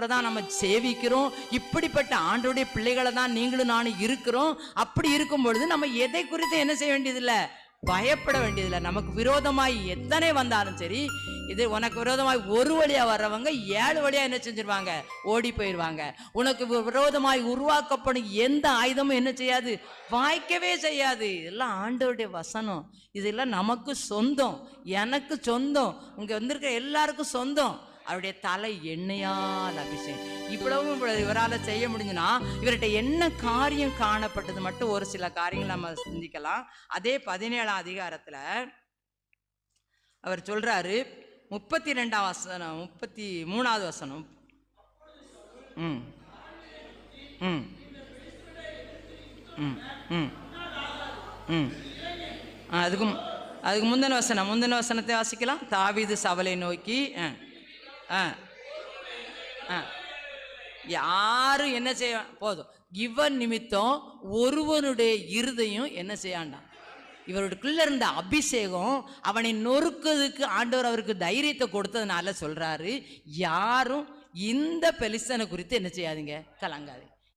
தான் நம்ம சேவிக்கிறோம். இப்படிப்பட்ட ஆண்டவருடைய பிள்ளைகளை தான் நீங்களும் நானும் இருக்கிறோம். அப்படி இருக்கும் பொழுது நம்ம எதை குறித்து என்ன செய்ய வேண்டியதில்லை, பயப்பட வேண்டியதில்லை. நமக்கு விரோதமாய் எத்தனை வந்தாலும் சரி, இது உனக்கு விரோதமாய் ஒரு வழியா வர்றவங்க 7 வழியா என்ன செஞ்சிருவாங்க, ஓடி போயிடுவாங்க. உனக்கு விரோதமாய் உருவாக்கப்படும் எந்த ஆயுதமும் என்ன செய்யாது, வாய்க்கவே செய்யாது. இதெல்லாம் ஆண்டவருடைய வசனம். இதெல்லாம் நமக்கு சொந்தம், எனக்கு சொந்தம், இங்க வந்திருக்க எல்லாருக்கும் சொந்தம். அவருடைய தலை எண்ணெயால் அபிஷேகம். இவ்வளவும் இவரால் செய்ய முடிஞ்சுன்னா இவர்கிட்ட என்ன காரியம் காணப்பட்டது மட்டும் ஒரு சில காரியங்கள் நம்ம சிந்திக்கலாம். அதே 17ஆம் அதிகாரத்தில் அவர் சொல்றாரு, 32ஆம் வசனம், 33ஆவது வசனம். ம் ம் ம் ம் ம் அதுக்கு முந்தின வசனத்தை வாசிக்கலாம். தாவீது சவுலை நோக்கி, யாரும் என்ன செய்ய போதும், இவன் நிமித்தம் ஒருவனுடைய இருதயம் என்ன செய்யாண்டான். இவருக்குள்ள இருந்த அபிஷேகம் அவனை நொறுக்கிறதுக்கு ஆண்டவர் அவருக்கு தைரியத்தை கொடுத்ததுனால சொல்றாரு, யாரும் இந்த பெலிஸ்தனை குறித்து என்ன செய்யாதீங்க, கலங்காது.